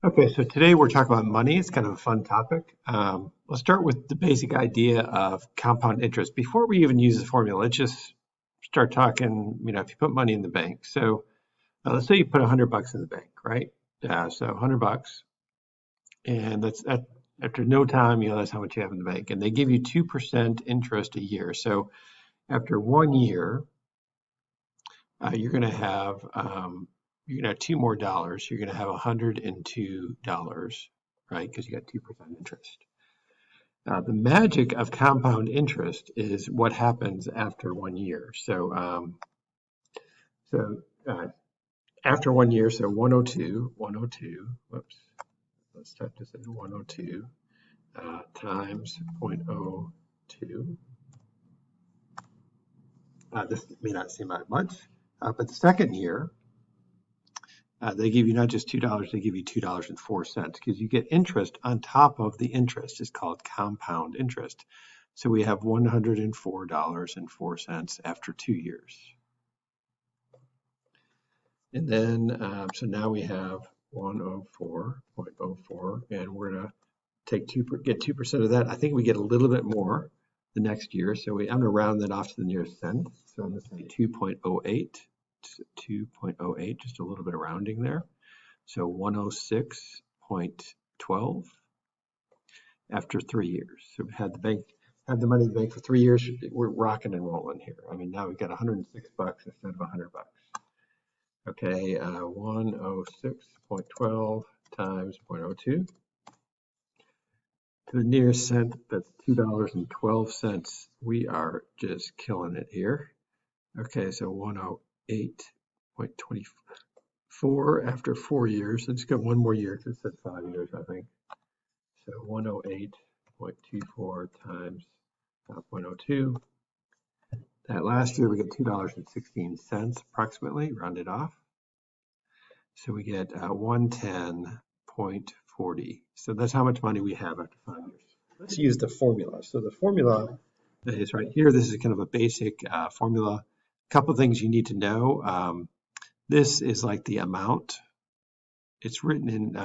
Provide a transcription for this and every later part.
Okay, so today we're talking about money. It's kind of a fun topic. Let's start with the basic idea of compound interest. Before we even use the formula, let's just start talking, if you put money in the bank. So let's say you put $100 in the bank, right? So $100, and after no time, that's how much you have in the bank. And they give you 2% interest a year. So after 1 year, you're going to have two more dollars. You're going to have $102, right? Because you got 2% interest. The magic of compound interest is what happens after 1 year. So after 1 year, so 102. Whoops, let's type this in 102 times zero point zero 0.02. This may not seem like much, but the second year, they give you not just $2, they give you $2.04 because you get interest on top of the interest. It's called compound interest. So we have $104.04 after 2 years. And then, so now we have 104.04, and we're going to get 2% of that. I think we get a little bit more the next year. So I'm going to round that off to the nearest cent. So I'm going to say 2.08. 2.08, just a little bit of rounding there. So 106.12 after 3 years. So we had the money in the bank for 3 years. We're rocking and rolling here. I mean, now we've got $106 instead of $100. Okay, 106.12 times 0.02 to the nearest cent. That's $2.12. We are just killing it here. Okay, so 108.24 after 4 years. Let's get one more year because it said 5 years, I think. So 108.24 times 0.02. That last year we get $2.16 approximately, rounded off. So we get 110.40. So that's how much money we have after 5 years. Let's use the formula. So the formula is right here. This is kind of a basic formula. A couple of things you need to know. This is like the amount. It's written in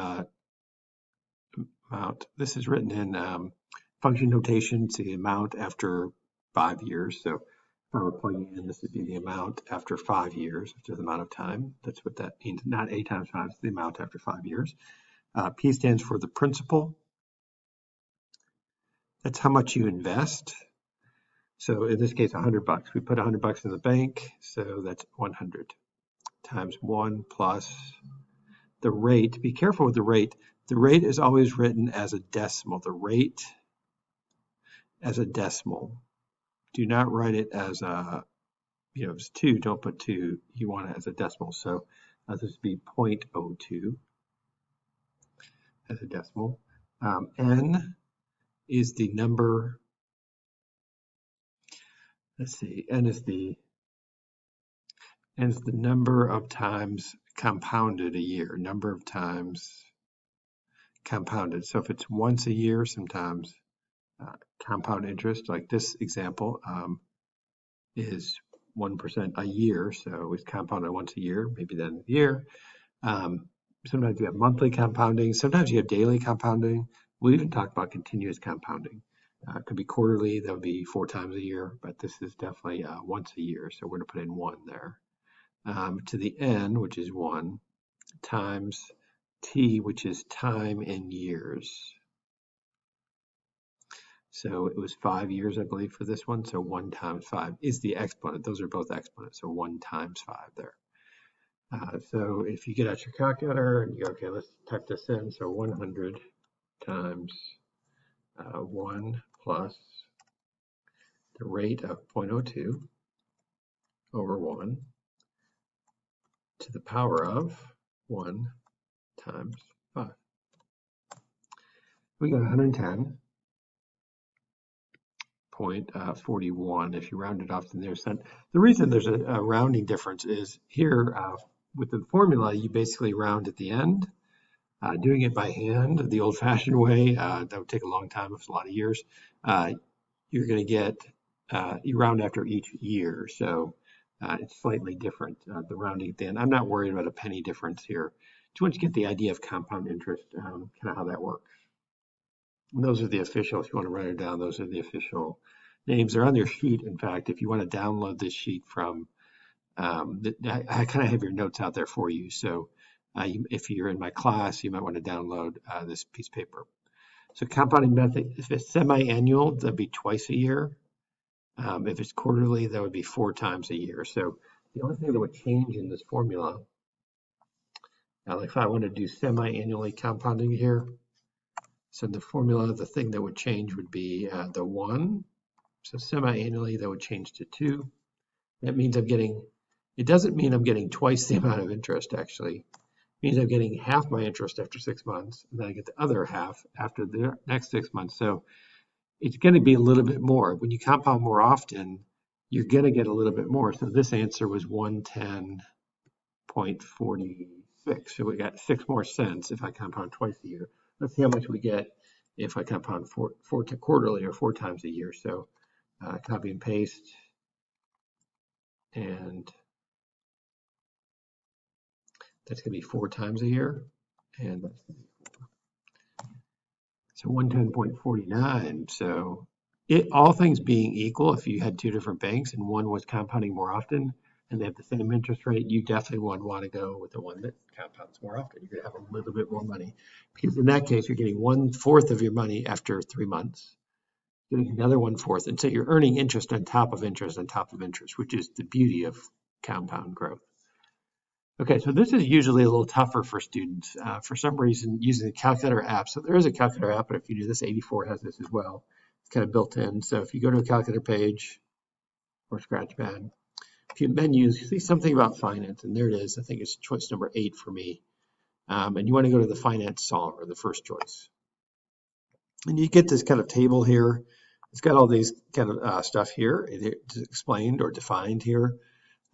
amount. This is written in function notation. It's the amount after 5 years. So if I were plugging in, this would be the amount after 5 years, which is the amount of time. That's what that means. Not A times 5, it's the amount after 5 years. P stands for the principal. That's how much you invest. So in this case, $100. We put $100 in the bank, so that's 100 times 1 plus the rate. Be careful with the rate. The rate is always written as a decimal. The rate as a decimal. Do not write it as a, if it's 2, don't put 2. You want it as a decimal. So this would be 0.02 as a decimal. N is the number. Let's see. N is the number of times compounded a year. Number of times compounded. So if it's once a year, sometimes compound interest, like this example, is 1% a year. So it's compounded once a year, maybe the end of the year. Sometimes you have monthly compounding. Sometimes you have daily compounding. We'll even talk about continuous compounding. It could be quarterly. That would be 4 times a year, but this is definitely once a year. So we're going to put in 1 there. To the n, which is 1, times t, which is time in years. So it was 5 years, I believe, for this one. So 1 times 5 is the exponent. Those are both exponents. So 1 times 5 there. So if you get out your calculator and you go, okay, let's type this in. So 100 times 1 plus the rate of 0.02 over 1 to the power of 1 times 5. We got 110.41 if you round it off to the nearest cent. The reason there's a rounding difference is here with the formula, you basically round at the end. Doing it by hand, the old-fashioned way, that would take a long time, it's a lot of years. You're going to get, you round after each year, so it's slightly different, the rounding at the end. I'm not worried about a penny difference here. So once you get the idea of compound interest, kind of how that works. And those are the official, if you want to write it down, those are the official names. They're on your sheet. In fact, if you want to download this sheet from, I kind of have your notes out there for you. So if you're in my class, you might want to download this piece of paper. So compounding method, if it's semi-annual, that'd be twice a year. If it's quarterly, that would be 4 times a year. So the only thing that would change in this formula, like if I want to do semi-annually compounding here, so the formula, the thing that would change would be the 1. So semi-annually, that would change to 2. That means it doesn't mean I'm getting twice the amount of interest, actually. It means I'm getting half my interest after 6 months, and then I get the other half after the next 6 months. So it's going to be a little bit more. When you compound more often, you're going to get a little bit more. So this answer was 110.46. So we got 6 more cents if I compound twice a year. Let's see how much we get if I compound four quarterly or 4 times a year. So copy and paste, and that's going to be 4 times a year, and that's so 110.49. So all things being equal, if you had 2 different banks and one was compounding more often and they have the same interest rate, you definitely would want to go with the one that compounds more often. You're going to have a little bit more money, because in that case, you're getting 1/4 of your money after 3 months, getting another 1/4. And so you're earning interest on top of interest on top of interest, which is the beauty of compound growth. Okay, so this is usually a little tougher for students for some reason using the calculator app. So there is a calculator app, but if you do this, 84 has this as well. It's kind of built in. So if you go to a calculator page or Scratchpad, if you menus, you see something about finance, and there it is. I think it's choice number 8 for me. And you want to go to the finance solver, the first choice. And you get this kind of table here. It's got all these kind of stuff here. It's explained or defined here.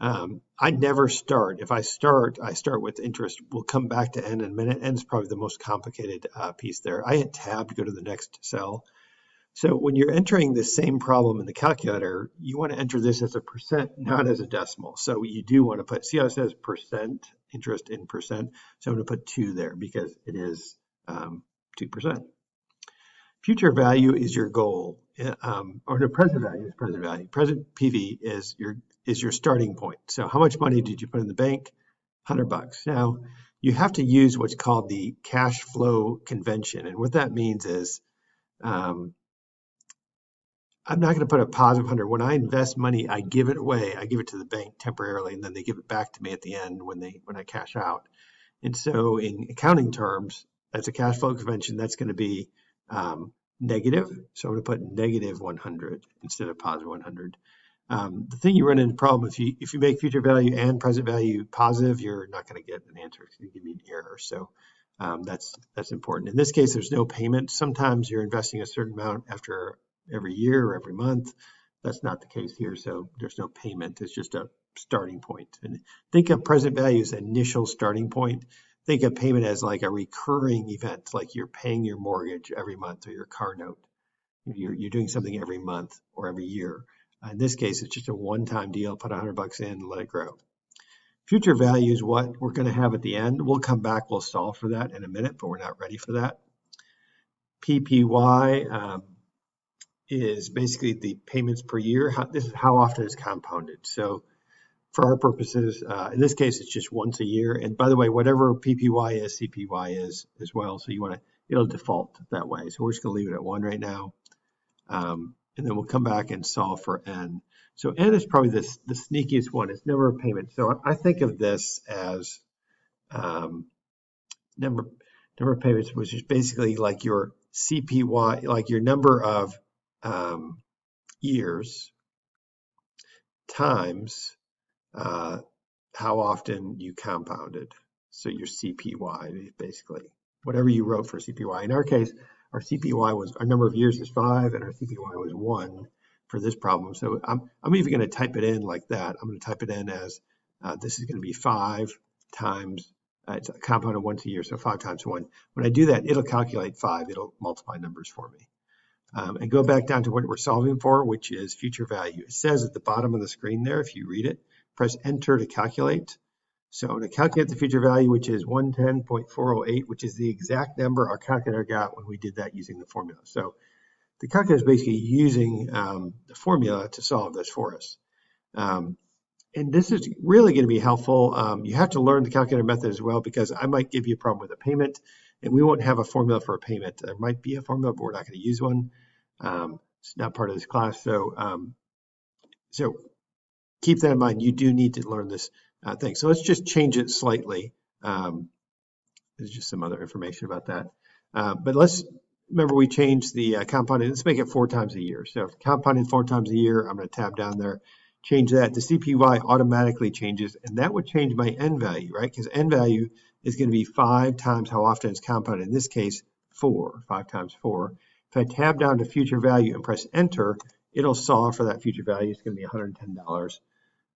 I never start. If I start with interest. We'll come back to N in a minute. N is probably the most complicated piece there. I hit tab to go to the next cell. So when you're entering the same problem in the calculator, you want to enter this as a percent, not as a decimal. So you do want to put, see how it says percent, interest in percent? So I'm going to put 2 there because it is 2%. Future value is your goal, or the present value is present value. Present PV is your starting point. So how much money did you put in the bank? $100. Now you have to use what's called the cash flow convention, and what that means is I'm not going to put a positive 100. When I invest money, I give it away. I give it to the bank temporarily, and then they give it back to me at the end when I cash out. And so in accounting terms, that's a cash flow convention. That's going to be negative. So I'm going to put negative 100 instead of positive 100. The thing you run into problem, if you make future value and present value positive, you're not going to get an answer. It's going to give you an error. So that's important. In this case, there's no payment. Sometimes you're investing a certain amount after every year or every month. That's not the case here. So there's no payment. It's just a starting point. And think of present value as an initial starting point. Think of payment as like a recurring event, like you're paying your mortgage every month or your car note. You're doing something every month or every year. In this case, it's just a one-time deal. Put $100 in and let it grow. Future value is what we're going to have at the end. We'll come back. We'll solve for that in a minute, but we're not ready for that. PPY is basically the payments per year. This is how often it's compounded. So for our purposes, in this case, it's just once a year. And by the way, whatever PPY is, CPY is as well. So it'll default that way. So we're just going to leave it at 1 right now. And then we'll come back and solve for N. So N is probably the sneakiest one. It's number of payments. So I think of this as number of payments, which is basically like your CPY, like your number of years times how often you compounded. So your CPY, basically, whatever you wrote for CPY. In our case, our CPY was, our number of years is 5, and our CPY was 1 for this problem. So I'm even going to type it in like that. I'm going to type it in as this is going to be 5 times, it's compounded once a year, so 5 times 1. When I do that, it'll calculate 5. It'll multiply numbers for me. And go back down to what we're solving for, which is future value. It says at the bottom of the screen there, if you read it, press enter to calculate. So I'm going to calculate the future value, which is 110.408, which is the exact number our calculator got when we did that using the formula. So the calculator is basically using the formula to solve this for us. And this is really going to be helpful. You have to learn the calculator method as well, because I might give you a problem with a payment, and we won't have a formula for a payment. There might be a formula, but we're not going to use one. It's not part of this class. So keep that in mind. You do need to learn this thing. So let's just change it slightly. There's just some other information about that. But let's remember we changed the compounding. Let's make it 4 times a year. So if compounded 4 times a year, I'm going to tab down there, change that. The CPY automatically changes, and that would change my N value, right? Because N value is going to be 5 times how often it's compounded. In this case, 4, 5 times 4. If I tab down to future value and press enter, it'll solve for that future value. It's going to be $110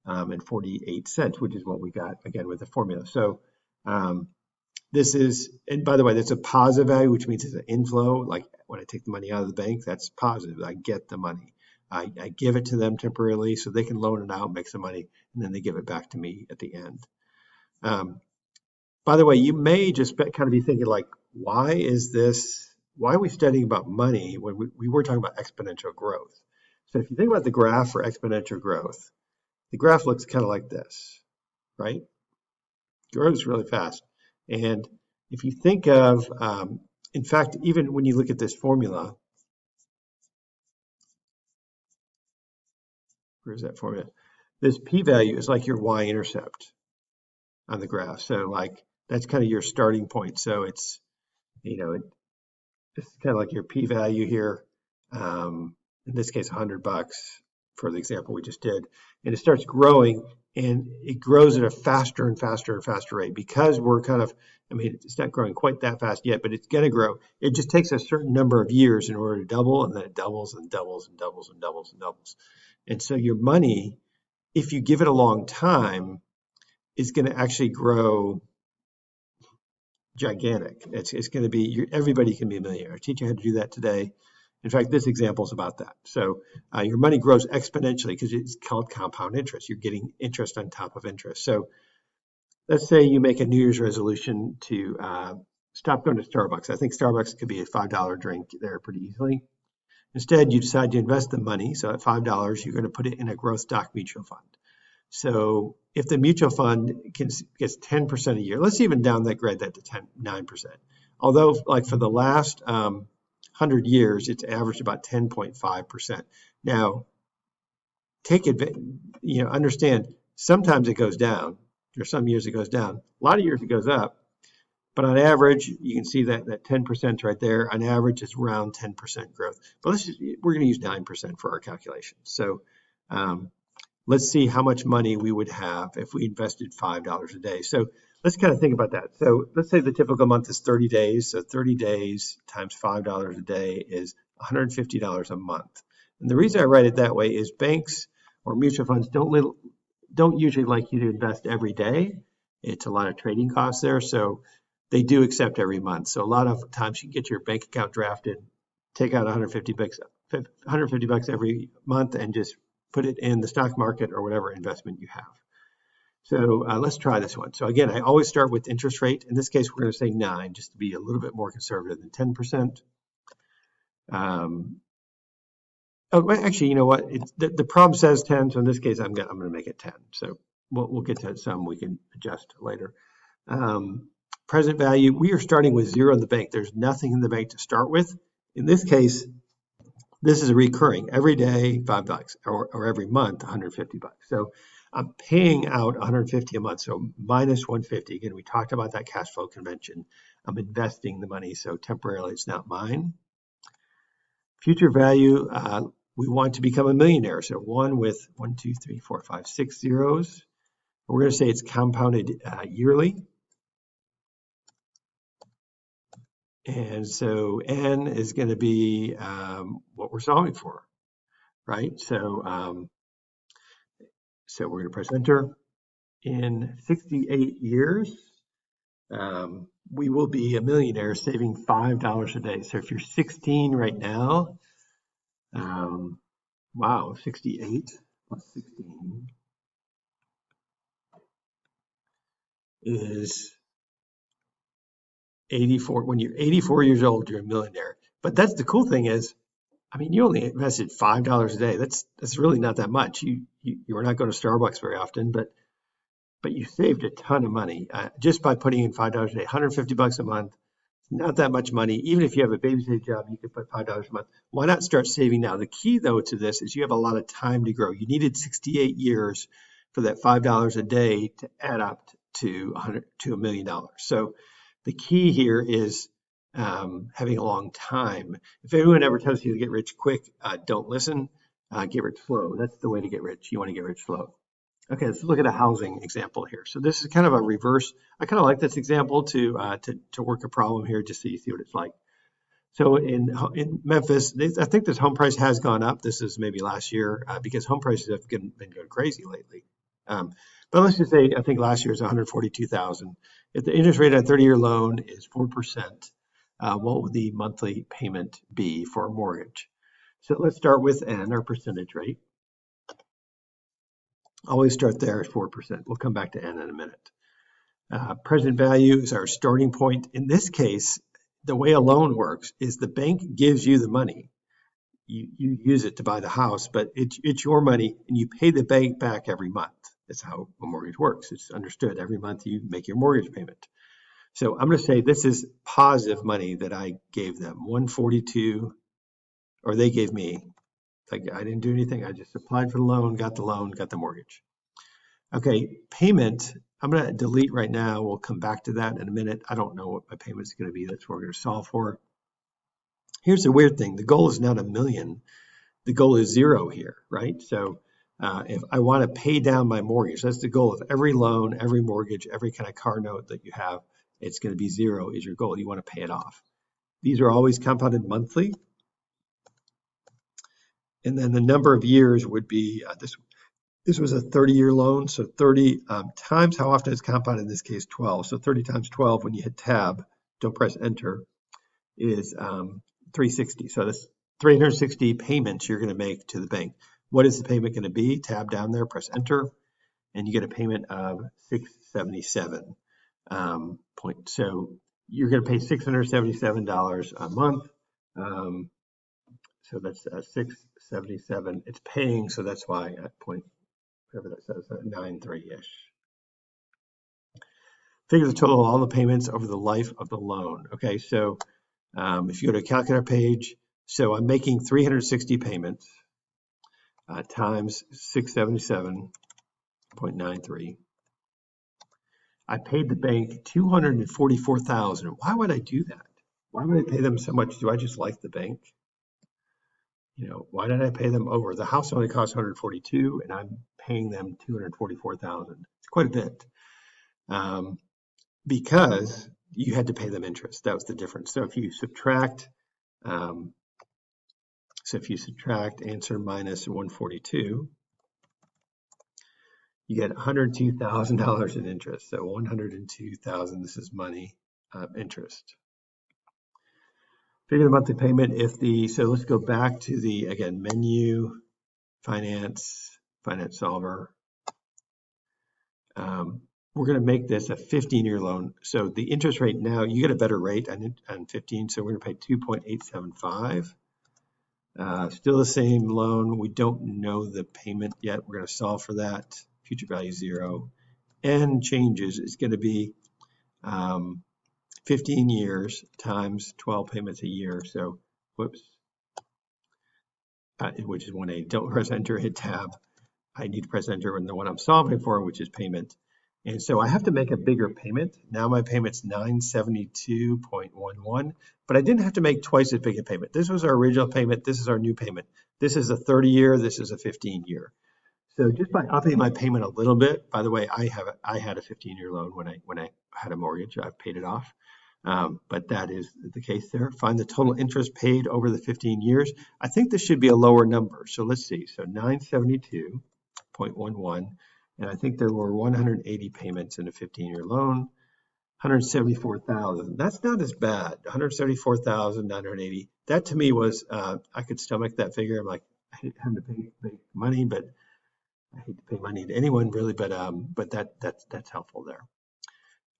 and 48 cents, which is what we got again with the formula. So this is, and by the way, that's a positive value, which means it's an inflow. Like when I take the money out of the bank, that's positive. I get the money. I give it to them temporarily so they can loan it out, make some money, and then they give it back to me at the end. By the way, you may just kind of be thinking like, why are we studying about money when we were talking about exponential growth? So if you think about the graph for exponential growth, the graph looks kind of like this, right? It grows really fast. And if you think of, in fact, even when you look at this formula, where's that formula? This p-value is like your y-intercept on the graph. So like that's kind of your starting point. So it's, it's kind of like your p-value here. In this case, $100 for the example we just did. And it starts growing, and it grows at a faster and faster and faster rate because we're kind of, it's not growing quite that fast yet, but it's going to grow. It just takes a certain number of years in order to double, and then it doubles and doubles and doubles and doubles and doubles. And so your money, if you give it a long time, is going to actually grow gigantic. It's going to be, everybody can be a millionaire. I teach you how to do that today. In fact, this example is about that. So your money grows exponentially because it's called compound interest. You're getting interest on top of interest. So let's say you make a New Year's resolution to stop going to Starbucks. I think Starbucks could be a $5 drink there pretty easily. Instead, you decide to invest the money. So at $5, you're going to put it in a growth stock mutual fund. So if the mutual fund gets 10% a year, let's even downgrade that to 9%. Although, like for the last 100 years, it's averaged about 10.5%. Now, take advantage, understand, sometimes it goes down. There's some years it goes down. A lot of years it goes up. But on average, you can see that 10% right there. On average, it's around 10% growth. But we're going to use 9% for our calculations. So let's see how much money we would have if we invested $5 a day. So let's kind of think about that. So let's say the typical month is 30 days. So 30 days times $5 a day is $150 a month. And the reason I write it that way is banks or mutual funds don't usually like you to invest every day. It's a lot of trading costs there. So they do accept every month. So a lot of times you can get your bank account drafted, take out $150 every month and just put it in the stock market or whatever investment you have. So let's try this one. So again, I always start with interest rate. In this case, we're going to say 9, just to be a little bit more conservative than 10%. Actually, you know what? The problem says 10, so in this case, I'm going to make it 10. So we'll get to some we can adjust later. Present value, we are starting with 0 in the bank. There's nothing in the bank to start with. In this case, this is a recurring every day $5 or every month $150. So I'm paying out $150 a month, so minus $150. Again, we talked about that cash flow convention. I'm investing the money, so temporarily it's not mine. Future value, we want to become a millionaire. So 1 with 1, 2, 3, 4, 5, 6 zeros. We're going to say it's compounded yearly. And so N is going to be what we're solving for, right? So we're going to press enter. In 68 years, we will be a millionaire saving $5 a day. So if you're 16 right now, wow, 68 plus 16. is 84. When you're 84 years old, you're a millionaire. But that's the cool thing is, I mean, you only invested $5 a day. That's really not that much. You are not going to Starbucks very often, but you saved a ton of money just by putting in $5 a day, $150 a month. Not that much money. Even if you have a babysit job, you could put $5 a month. Why not start saving now? The key, though, to this is you have a lot of time to grow. You needed 68 years for that $5 a day to add up to $1 million. So the key here is having a long time. If anyone ever tells you to get rich quick, don't listen. Get rich slow. That's the way to get rich. You want to get rich slow. Okay, let's look at a housing example here. So this is kind of a reverse. I kind of like this example to work a problem here, just so you see what it's like. So in Memphis, I think this home price has gone up. This is maybe last year because home prices have been going crazy lately. But let's just say I think last year was 142,000. If the interest rate on a 30-year loan is 4%, what would the monthly payment be for a mortgage? So let's start with N, our percentage rate. Always start there at 4%. We'll come back to N in a minute. Present value is our starting point. In this case, the way a loan works is the bank gives you the money. You use it to buy the house, but it's your money and you pay the bank back every month. That's how a mortgage works. It's understood. Every month you make your mortgage payment. So I'm going to say this is positive money that I gave them, 142, or they gave me. Like I didn't do anything. I just applied for the loan, got the mortgage. Okay, payment, I'm going to delete right now. We'll come back to that in a minute. I don't know what my payment is going to be. That's what we're going to solve for. Here's the weird thing. The goal is not $1 million. The goal is 0 here, right? So if I want to pay down my mortgage, that's the goal of every loan, every mortgage, every kind of car note that you have. It's going to be 0 is your goal. You want to pay it off. These are always compounded monthly. And then the number of years would be this was a 30-year loan, so 30 times how often it's compounded, in this case 12. So 30 times 12, when you hit tab, don't press enter, is 360. So that's 360 payments you're going to make to the bank. What is the payment going to be? Tab down there, press enter, and you get a payment of $677. So you're going to pay $677 a month. So that's 677. It's paying, so that's why at point, whatever that says, 93-ish. Figure the total of all the payments over the life of the loan. Okay, so if you go to a calculator page, so I'm making 360 payments times 677.93. I paid the bank $244,000. Why would I do that? Why would I pay them so much? Do I just like the bank? You know, why did I pay them over? The house only cost 142, and I'm paying them 244,000. It's quite a bit, because you had to pay them interest. That was the difference. So if you subtract, answer minus 142, you get $102,000 in interest. So 102,000. This is money, interest. Figure the monthly payment so let's go back to the, again, menu, finance solver. We're going to make this a 15-year loan. So the interest rate now, you get a better rate on 15, so we're going to pay 2.875. Still the same loan. We don't know the payment yet. We're going to solve for that. Future value 0. N changes. It's going to be 15 years times 12 payments a year. So, whoops, which is 180. Don't press enter, hit tab. I need to press enter on the one I'm solving for, which is payment. And so I have to make a bigger payment. Now my payment's $972.11, but I didn't have to make twice as big a payment. This was our original payment. This is our new payment. This is a 30-year. This is a 15-year. So just by upping my payment a little bit, by the way, I had a 15-year loan when I had a mortgage. I've paid it off. But that is the case there. Find the total interest paid over the 15 years. I think this should be a lower number. So let's see. So 972.11. And I think there were 180 payments in a 15-year loan. 174,000. That's not as bad. 174,980. That to me was, I could stomach that figure. I'm like, I hate having to pay money, but I hate to pay money to anyone really, but that's helpful there.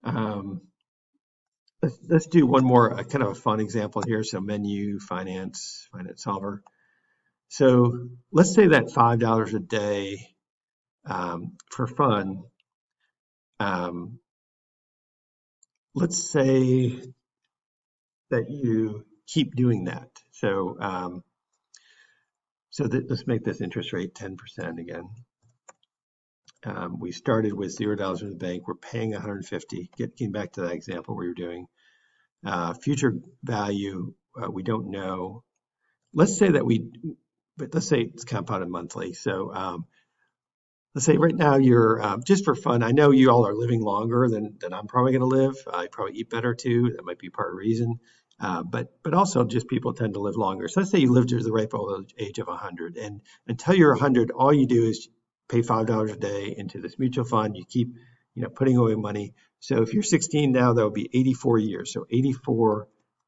Um, let's do one more kind of a fun example here. So menu, finance solver. So let's say that $5 a day for fun. Um, let's say that you keep doing that. So let's make this interest rate 10% again. We started with $0 in the bank. We're paying 150. Getting back to that example we were doing. Future value, we don't know. Let's say that but let's say it's compounded monthly. So let's say right now you're, just for fun, I know you all are living longer than I'm probably going to live. I probably eat better too. That might be part of the reason. But also just people tend to live longer. So let's say you live to the ripe old age of 100, and until you're 100, all you do is pay $5 a day into this mutual fund. You keep, putting away money. So if you're 16 now, that would be 84 years. So 84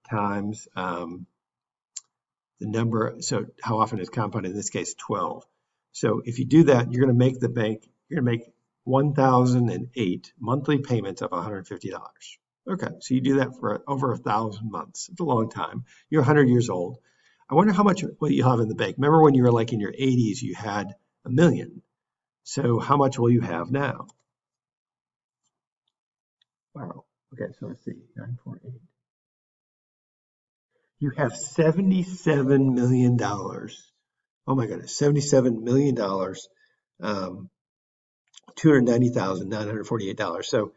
times the number. So how often is compounded? In this case, 12. So if you do that, you're going to make 1,008 monthly payments of $150. Okay, so you do that for over 1,000 months. It's a long time. You're 100 years old. I wonder what you have in the bank. Remember when you were like in your 80s, you had $1 million. So how much will you have now? Wow. Okay, so let's see, 948. You have $77 million. Oh my goodness, $77 million, $290,948. So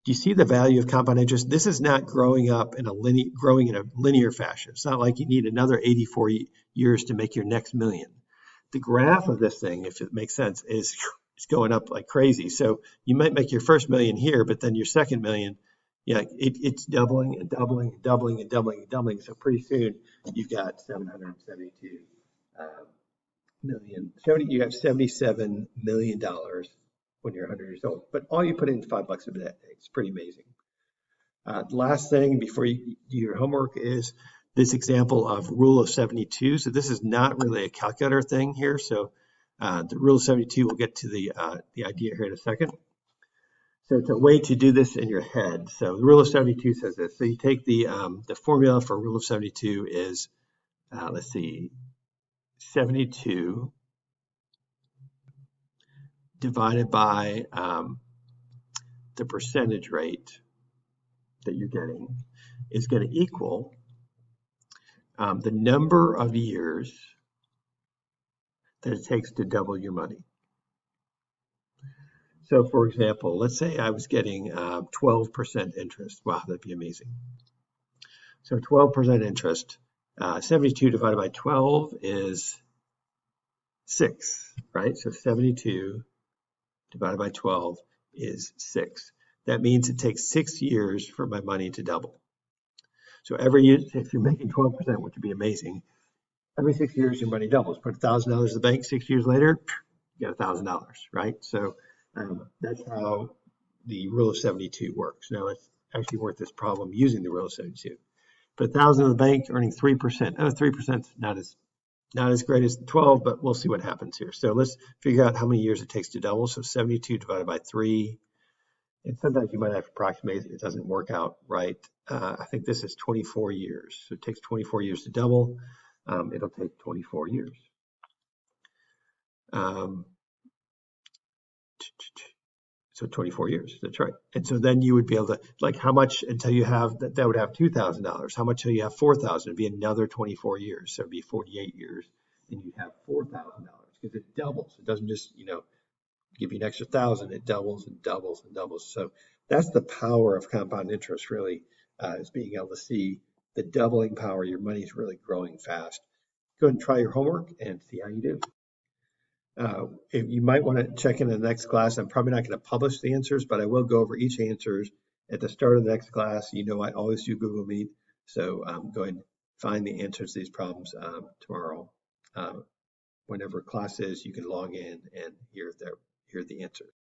do you see the value of compound interest? This is not growing in a linear fashion. It's not like you need another 84 years to make your next million. The graph of this thing, if it makes sense, is it's going up like crazy. So you might make your first million here, but then your second million, it's doubling and doubling and doubling and doubling and doubling. So pretty soon you've got 772 million. You have $77 million when you're 100 years old. But all you put in is $5 a day. It's pretty amazing. Last thing before you do your homework is this example of rule of 72. So this is not really a calculator thing here. So the rule of 72, we'll get to the idea here in a second. So it's a way to do this in your head. So the rule of 72 says this. So you take the formula for rule of 72 is, let's see, 72 divided by the percentage rate that you're getting is going to equal the number of years that it takes to double your money. So for example, let's say I was getting 12% interest. Wow, that'd be amazing. So 12% interest, 72 divided by 12 is 6, right? So 72 divided by 12 is 6. That means it takes 6 years for my money to double. So every year, if you're making 12%, which would be amazing, every 6 years your money doubles. Put $1,000 in the bank, 6 years later, you get $1,000, right? So that's how the rule of 72 works. Now let's actually work this problem using the rule of 72. Put 1,000 in the bank, earning 3%. 3% is not as great as 12, but we'll see what happens here. So let's figure out how many years it takes to double. So 72 divided by 3. And sometimes you might have to approximate it. It doesn't work out right. I think this is 24 years. So it takes 24 years to double. It'll take 24 years. So 24 years, that's right. And so then you would be able to, like, how much until you have, that would have $2,000. How much until you have 4,000? It'd be another 24 years. So it'd be 48 years, and you'd have $4,000 because it doubles. It doesn't just, give you an extra 1,000. It doubles and doubles and doubles. So that's the power of compound interest, really, is being able to see the doubling power. Your money's really growing fast. Go ahead and try your homework and see how you do. If you might want to check in the next class. I'm probably not going to publish the answers, but I will go over each answers at the start of the next class. I always do Google Meet, so go ahead and find the answers to these problems tomorrow. Whenever class is, you can log in and hear the answers.